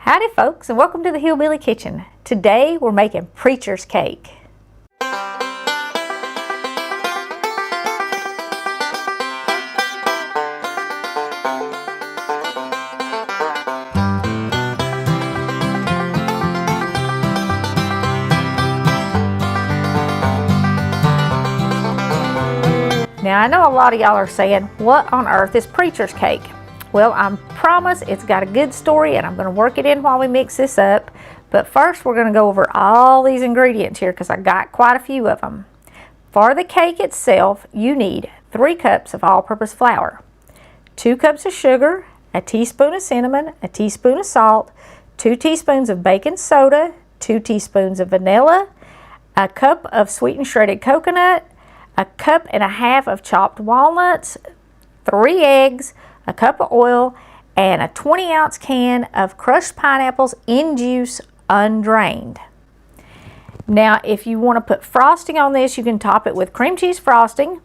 Howdy folks, and welcome to the Hillbilly Kitchen. Today we're making preacher's cake. Now I know a lot of y'all are saying, what on earth is preacher's cake? Well, I promise it's got a good story and I'm going to work it in while we mix this up. But first we're going to go over all these ingredients here because I got quite a few of them. For the cake itself, you need 3 cups of all-purpose flour, 2 cups of sugar, a teaspoon of cinnamon, a teaspoon of salt, 2 teaspoons of baking soda, 2 teaspoons of vanilla, a cup of sweetened shredded coconut, a cup and a half of chopped walnuts, 3 eggs, a cup of oil, and a 20-ounce can of crushed pineapples in juice, undrained. Now, if you want to put frosting on this, you can top it with cream cheese frosting.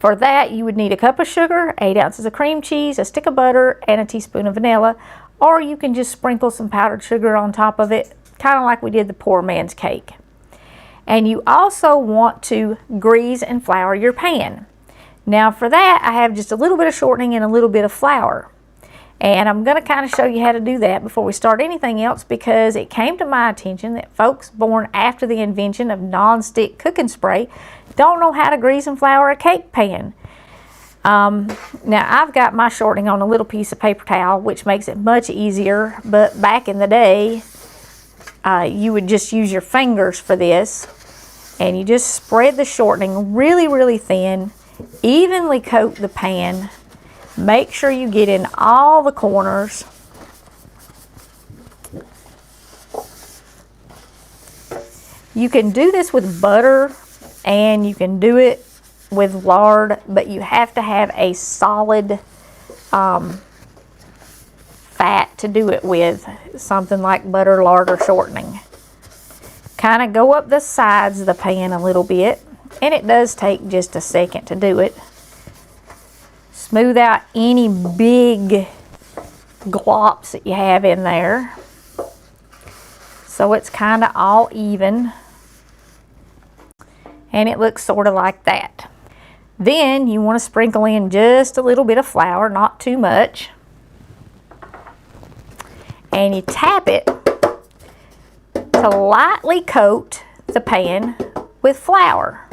For that, you would need a cup of sugar, 8 ounces of cream cheese, a stick of butter, and a teaspoon of vanilla. Or you can just sprinkle some powdered sugar on top of it, kind of like we did the poor man's cake. And you also want to grease and flour your pan. Now for that, I have just a little bit of shortening and a little bit of flour. And I'm going to kind of show you how to do that before we start anything else, because it came to my attention that folks born after the invention of non-stick cooking spray don't know how to grease and flour a cake pan. Now I've got my shortening on a little piece of paper towel, which makes it much easier, but back in the day, you would just use your fingers for this, and you just spread the shortening really thin, evenly coat the pan, make sure you get in all the corners. You can do this with butter and you can do it with lard, but you have to have a solid fat to do it with, something like butter, lard, or shortening. Kind of go up the sides of the pan a little bit, and it does take just a second to do it. Smooth out any big glops that you have in there, so it's kind of all even, and it looks sort of like that. Then you want to sprinkle in just a little bit of flour, not too much, and you tap it to lightly coat the pan with flour.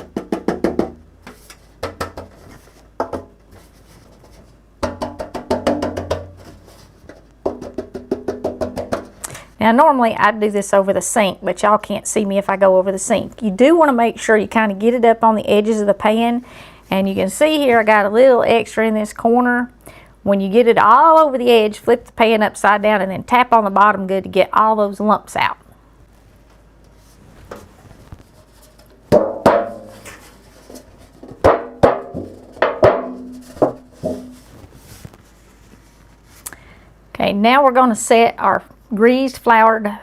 Now normally I'd do this over the sink, but y'all can't see me if I go over the sink. You do want to make sure you kind of get it up on the edges of the pan, and you can see here I got a little extra in this corner. When you get it all over the edge, flip the pan upside down and then tap on the bottom good to get all those lumps out. Okay, now we're going to set our greased floured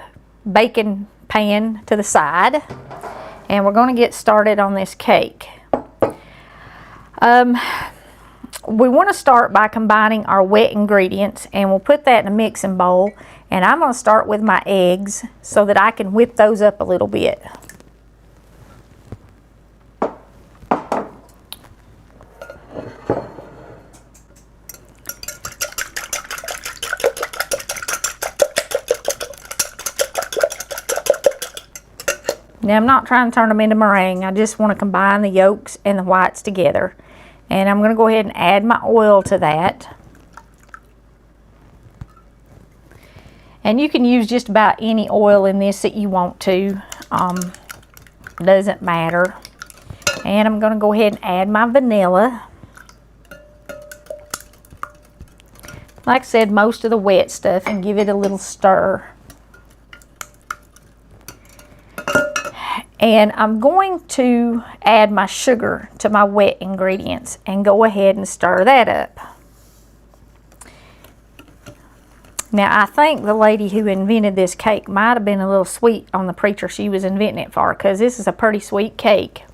baking pan to the side, and we're going to get started on this cake. We want to start by combining our wet ingredients, and we'll put that in a mixing bowl, and I'm going to start with my eggs so that I can whip those up a little bit. Now I'm not trying to turn them into meringue, I just want to combine the yolks and the whites together. And I'm going to go ahead and add my oil to that. And you can use just about any oil in this that you want to, doesn't matter. And I'm going to go ahead and add my vanilla. Like I said, most of the wet stuff, and give it a little stir. And I'm going to add my sugar to my wet ingredients and go ahead and stir that up. Now I think the lady who invented this cake might have been a little sweet on the preacher she was inventing it for, because this is a pretty sweet cake.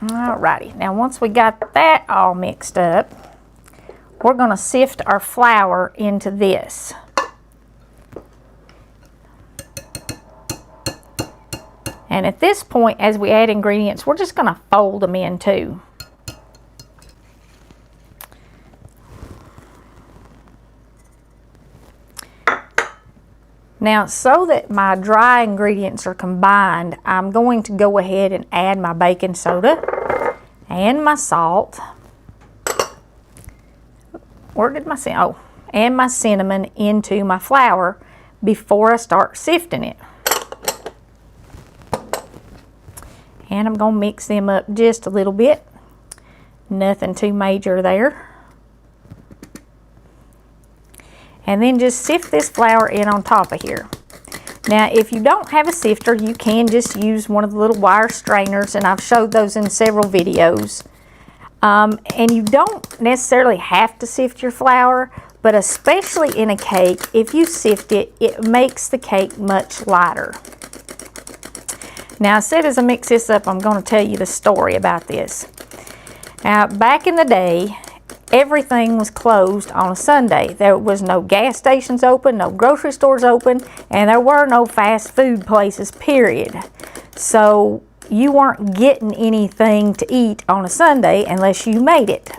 Alrighty, now once we got that all mixed up, we're going to sift our flour into this. And at this point, as we add ingredients, we're just going to fold them in too. Now, so that my dry ingredients are combined, I'm going to go ahead and add my baking soda and my salt. Where did my and my cinnamon into my flour before I start sifting it. And I'm going to mix them up just a little bit. Nothing too major there. And then just sift this flour in on top of here. Now, if you don't have a sifter, you can just use one of the little wire strainers, and I've showed those in several videos. And you don't necessarily have to sift your flour, but especially in a cake, if you sift it, it makes the cake much lighter. Now, I said as I mix this up, I'm going to tell you the story about this. Now, back in the day, everything was closed on a Sunday. There was no gas stations open, no grocery stores open, and there were no fast food places, period. So you weren't getting anything to eat on a Sunday unless you made it.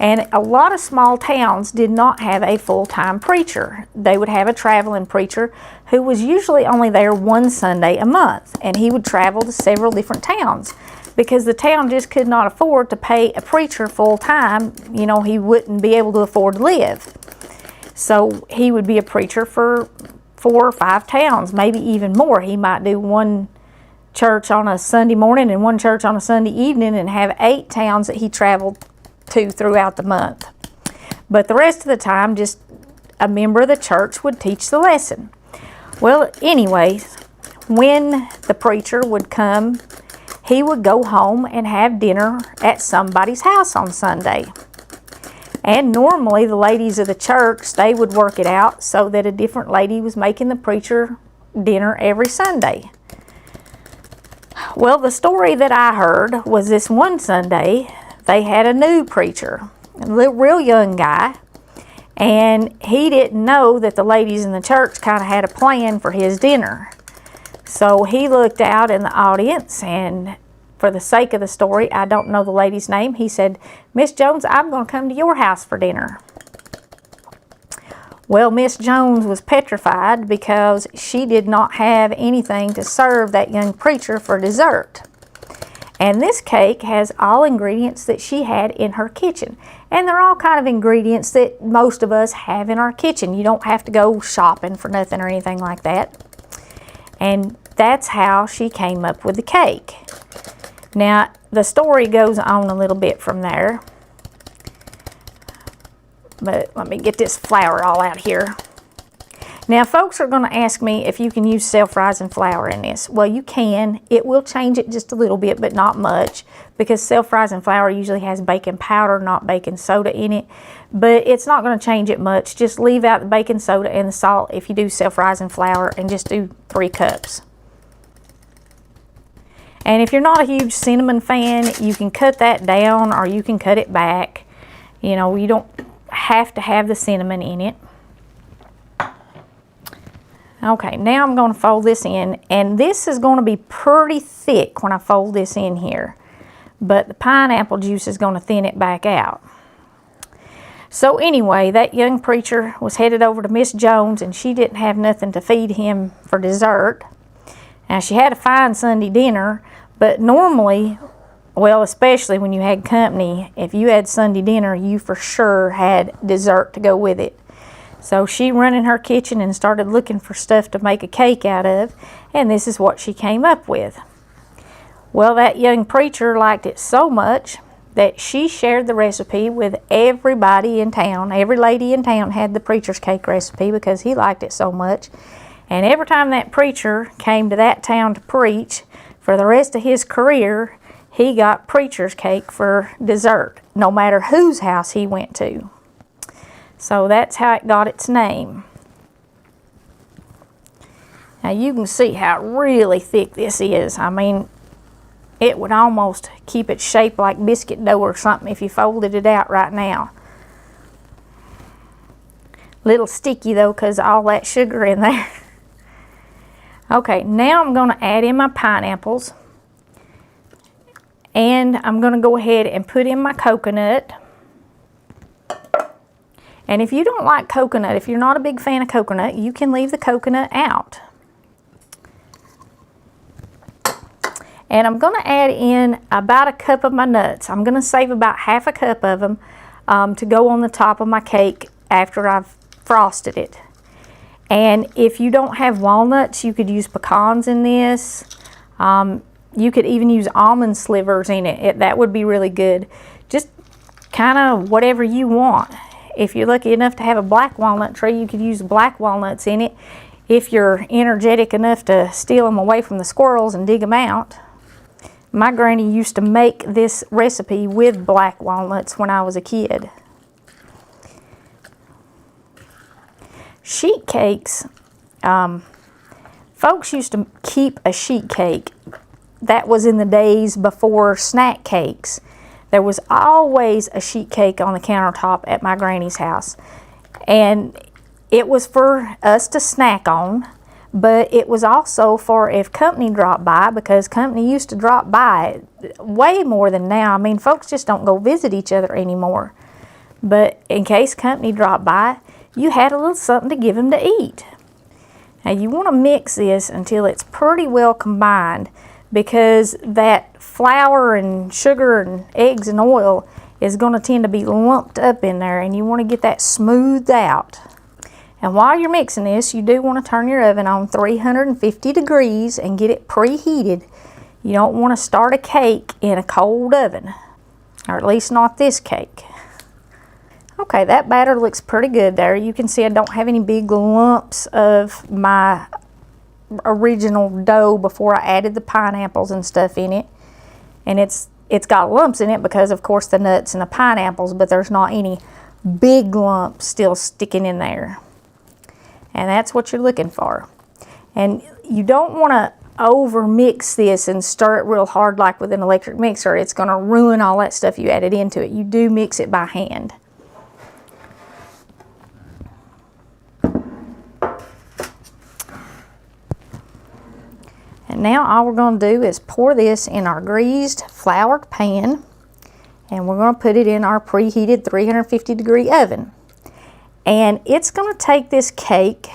And a lot of small towns did not have a full-time preacher. They would have a traveling preacher who was usually only there one Sunday a month, and he would travel to several different towns because the town just could not afford to pay a preacher full-time. You know, he wouldn't be able to afford to live. So he would be a preacher for 4 or 5 towns, maybe even more. He might do one church on a Sunday morning and one church on a Sunday evening and have 8 towns that he traveled to throughout the month. But the rest of the time, just a member of the church would teach the lesson. Well, anyways, when the preacher would come, he would go home and have dinner at somebody's house on Sunday. And normally the ladies of the church, they would work it out so that a different lady was making the preacher dinner every Sunday. Well, the story that I heard was this one Sunday, they had a new preacher, a real young guy, and he didn't know that the ladies in the church kind of had a plan for his dinner. So he looked out in the audience, and for the sake of the story, I don't know the lady's name, he said, "Miss Jones, I'm going to come to your house for dinner." Well, Miss Jones was petrified because she did not have anything to serve that young preacher for dessert. And this cake has all ingredients that she had in her kitchen. And they're all kind of ingredients that most of us have in our kitchen. You don't have to go shopping for nothing or anything like that. And that's how she came up with the cake. Now, the story goes on a little bit from there. But let me get this flour all out here. Now, folks are going to ask me if you can use self-rising flour in this. Well, you can. It will change it just a little bit, but not much, because self-rising flour usually has baking powder, not baking soda in it. But it's not going to change it much. Just leave out the baking soda and the salt if you do self-rising flour, and just do 3 cups. And if you're not a huge cinnamon fan, you can cut that down or you can cut it back. You know, you don't have to have the cinnamon in it. Okay, now I'm going to fold this in, and this is going to be pretty thick when I fold this in here, but the pineapple juice is going to thin it back out. So anyway, that young preacher was headed over to Miss Jones, and she didn't have nothing to feed him for dessert. Now, she had a fine Sunday dinner, but normally, well, especially when you had company, if you had Sunday dinner, you for sure had dessert to go with it. So she ran in her kitchen and started looking for stuff to make a cake out of, and this is what she came up with. Well, that young preacher liked it so much that she shared the recipe with everybody in town. Every lady in town had the preacher's cake recipe because he liked it so much. And every time that preacher came to that town to preach, for the rest of his career, he got preacher's cake for dessert, no matter whose house he went to. So that's how it got its name. Now you can see how really thick this is. I mean, it would almost keep it shaped like biscuit dough or something if you folded it out right now. Little sticky though, because all that sugar in there. Okay, now I'm going to add in my pineapples. And I'm going to go ahead and put in my coconut. And if you don't like coconut, if you're not a big fan of coconut, you can leave the coconut out. And I'm going to add in about a cup of my nuts. I'm going to save about half a cup of them to go on the top of my cake after I've frosted it. And if you don't have walnuts, you could use pecans in this. You could even use almond slivers in it. That would be really good. Just kind of whatever you want. If you're lucky enough to have a black walnut tree, you could use black walnuts in it. If you're energetic enough to steal them away from the squirrels and dig them out. My granny used to make this recipe with black walnuts when I was a kid. Sheet cakes, folks used to keep a sheet cake. That was in the days before snack cakes. There was always a sheet cake on the countertop at my granny's house. And it was for us to snack on, but it was also for if company dropped by, because company used to drop by way more than now. I mean, folks just don't go visit each other anymore. But in case company dropped by, you had a little something to give them to eat. Now you want to mix this until it's pretty well combined, because that flour and sugar and eggs and oil is going to tend to be lumped up in there, and you want to get that smoothed out. And while you're mixing this, you do want to turn your oven on 350 degrees and get it preheated. You don't want to start a cake in a cold oven, or at least not this cake. Okay, that batter looks pretty good there. You can see I don't have any big lumps of my original dough before I added the pineapples and stuff in it. And it's got lumps in it because, of course, the nuts and the pineapples, but there's not any big lumps still sticking in there. And that's what you're looking for. And you don't want to over mix this and stir it real hard like with an electric mixer. It's going to ruin all that stuff you added into it. You do mix it by hand. And now all we're going to do is pour this in our greased floured pan, and we're going to put it in our preheated 350 degree oven. And it's going to take this cake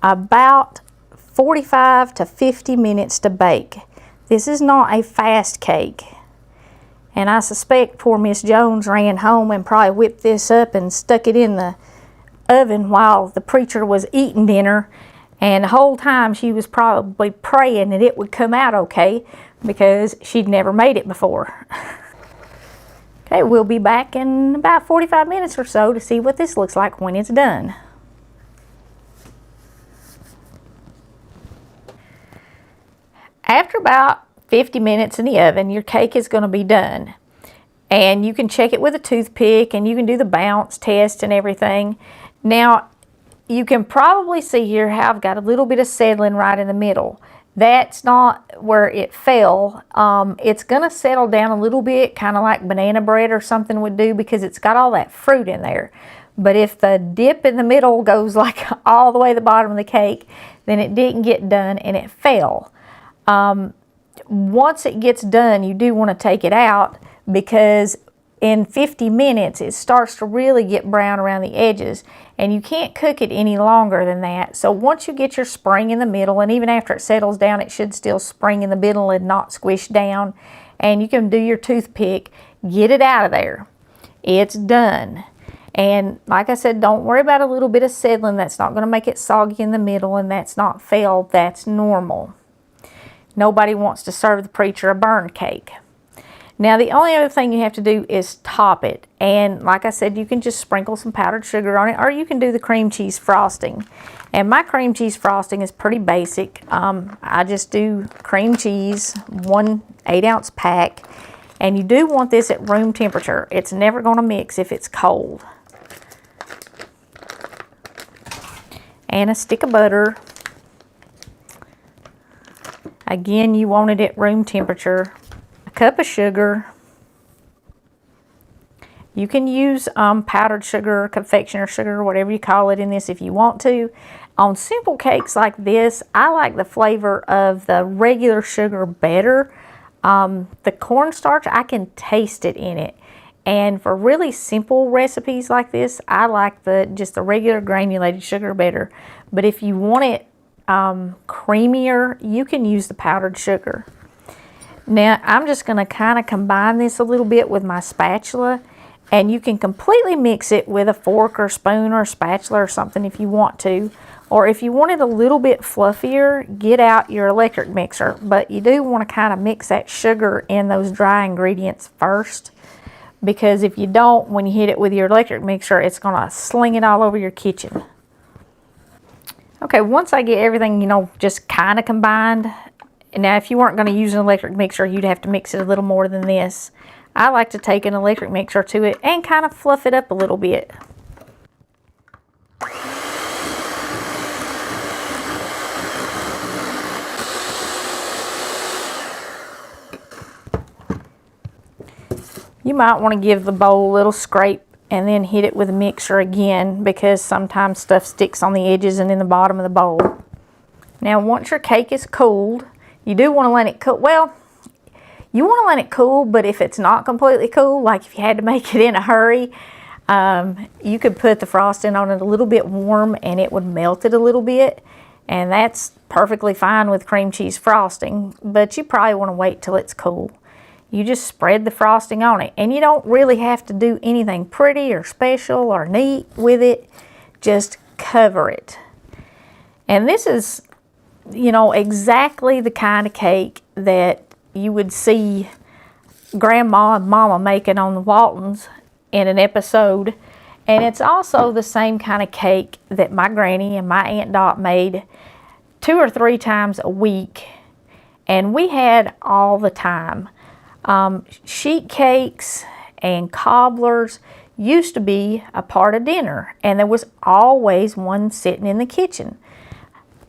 about 45 to 50 minutes to bake. This is not a fast cake. And I suspect poor Miss Jones ran home and probably whipped this up and stuck it in the oven while the preacher was eating dinner. And the whole time she was probably praying that it would come out okay, because she'd never made it before. Okay, we'll be back in about 45 minutes or so to see what this looks like when it's done. After about 50 minutes in the oven, your cake is going to be done. And you can check it with a toothpick, and you can do the bounce test and everything. Now, you can probably see here how I've got a little bit of settling right in the middle. That's not where it fell. It's going to settle down a little bit, kind of like banana bread or something would do, because it's got all that fruit in there. But if the dip in the middle goes like all the way to the bottom of the cake, then it didn't get done and it fell. Once it gets done, you do want to take it out, because in 50 minutes it starts to really get brown around the edges, and you can't cook it any longer than that. So once you get your spring in the middle, and even after it settles down, it should still spring in the middle and not squish down, and you can do your toothpick, get it out of there. It's done. And like I said, don't worry about a little bit of settling. That's not going to make it soggy in the middle, and that's not failed. That's normal. Nobody wants to serve the preacher a burned cake. Now, the only other thing you have to do is top it. And like I said, you can just sprinkle some powdered sugar on it, or you can do the cream cheese frosting. And my cream cheese frosting is pretty basic. I just do cream cheese, 1 8-ounce pack. And you do want this at room temperature. It's never going to mix if it's cold. And a stick of butter. Again, you want it at room temperature. A cup of sugar. You can use powdered sugar, confectioner sugar, whatever you call it in this if you want to. On simple cakes like this, I like the flavor of the regular sugar better. The cornstarch, I can taste it in it. And for really simple recipes like this, I like just the regular granulated sugar better. But if you want it creamier, you can use the powdered sugar. Now, I'm just going to kind of combine this a little bit with my spatula. And you can completely mix it with a fork or spoon or spatula or something if you want to. Or if you want it a little bit fluffier, get out your electric mixer. But you do want to kind of mix that sugar in those dry ingredients first. Because if you don't, when you hit it with your electric mixer, it's going to sling it all over your kitchen. Okay, once I get everything, you know, just kind of combined. Now, if you weren't going to use an electric mixer, you'd have to mix it a little more than this. I like to take an electric mixer to it and kind of fluff it up a little bit. You might want to give the bowl a little scrape and then hit it with a mixer again, because sometimes stuff sticks on the edges and in the bottom of the bowl. Now, once your cake is cooled, you do want to let it cool. Well, you want to let it cool, but if it's not completely cool, like if you had to make it in a hurry, you could put the frosting on it a little bit warm and it would melt it a little bit. And that's perfectly fine with cream cheese frosting, but you probably want to wait till it's cool. You just spread the frosting on it, and you don't really have to do anything pretty or special or neat with it. Just cover it. And this is, you know, exactly the kind of cake that you would see Grandma and Mama making on the Waltons in an episode. And it's also the same kind of cake that my Granny and my Aunt Dot made 2 or 3 times a week. And we had all the time. Sheet cakes and cobblers used to be a part of dinner. And there was always one sitting in the kitchen.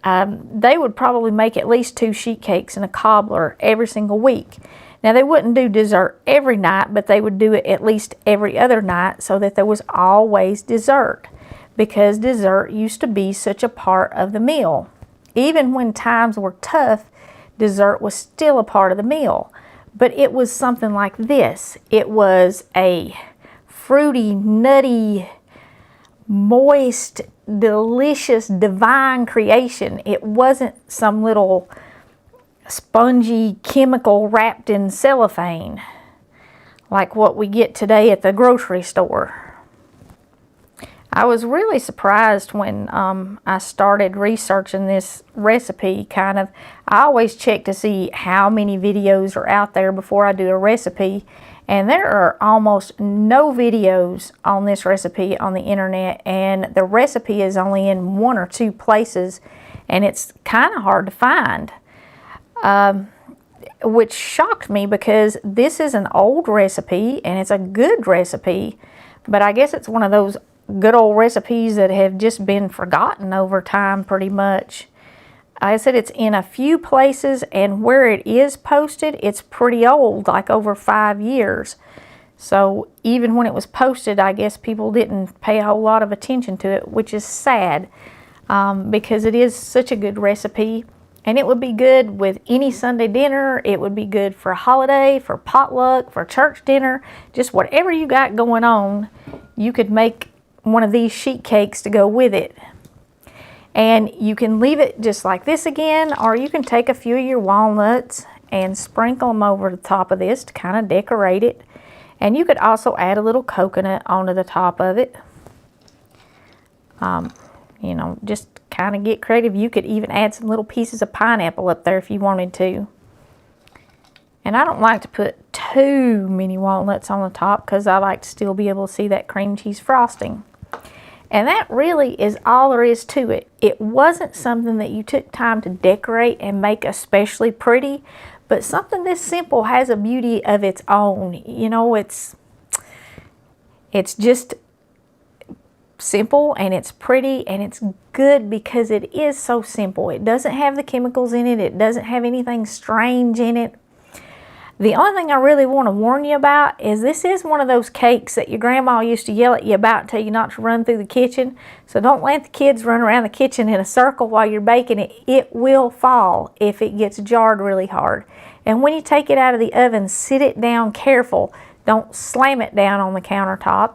They would probably make at least 2 sheet cakes and a cobbler every single week. Now, they wouldn't do dessert every night, but they would do it at least every other night so that there was always dessert, because dessert used to be such a part of the meal. Even when times were tough, dessert was still a part of the meal. But it was something like this. It was a fruity, nutty, moist, delicious, divine creation. It wasn't some little spongy chemical wrapped in cellophane like what we get today at the grocery store. I was really surprised when I started researching this recipe. I always check to see how many videos are out there before I do a recipe. And there are almost no videos on this recipe on the internet, and the recipe is only in 1 or 2 places, and it's kind of hard to find, which shocked me because this is an old recipe and it's a good recipe, but I guess it's one of those good old recipes that have just been forgotten over time pretty much. I said it's in a few places, and where it is posted, it's pretty old, like over 5 years. So even when it was posted, I guess people didn't pay a whole lot of attention to it, which is sad, because it is such a good recipe, and it would be good with any Sunday dinner. It would be good for a holiday, for potluck, for church dinner, just whatever you got going on, you could make one of these sheet cakes to go with it. And you can leave it just like this again, or you can take a few of your walnuts and sprinkle them over the top of this to kind of decorate it. And you could also add a little coconut onto the top of it. You know, just kind of get creative. You could even add some little pieces of pineapple up there if you wanted to. And I don't like to put too many walnuts on the top because I like to still be able to see that cream cheese frosting. And that really is all there is to it. It wasn't something that you took time to decorate and make especially pretty, but something this simple has a beauty of its own. You know, it's just simple and it's pretty and it's good because it is so simple. It doesn't have the chemicals in it. It doesn't have anything strange in it. The only thing I really want to warn you about is this is one of those cakes that your grandma used to yell at you about and tell you not to run through the kitchen. So don't let the kids run around the kitchen in a circle while you're baking it. It will fall if it gets jarred really hard. And when you take it out of the oven, sit it down careful. Don't slam it down on the countertop.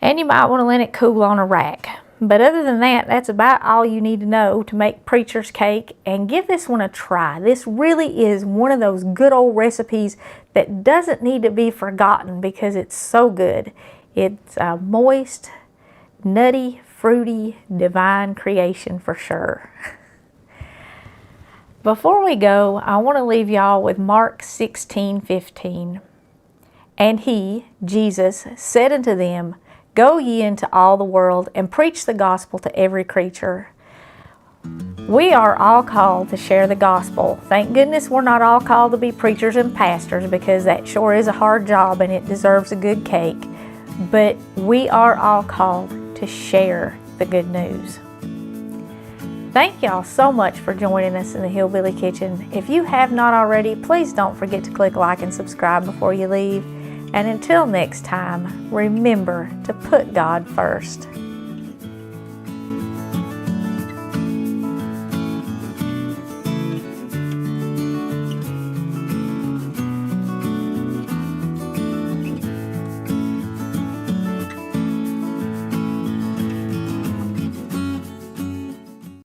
And you might want to let it cool on a rack. But other than that, that's about all you need to know to make preacher's cake, and give this one a try. This really is one of those good old recipes that doesn't need to be forgotten because it's so good. It's a moist, nutty, fruity, divine creation for sure. Before we go, I want to leave y'all with Mark 16:15. And he, Jesus, said unto them, Go ye into all the world and preach the gospel to every creature. We are all called to share the gospel. Thank goodness we're not all called to be preachers and pastors, because that sure is a hard job and it deserves a good cake. But we are all called to share the good news. Thank y'all so much for joining us in the Hillbilly Kitchen. If you have not already, please don't forget to click like and subscribe before you leave. And until next time, remember to put God first.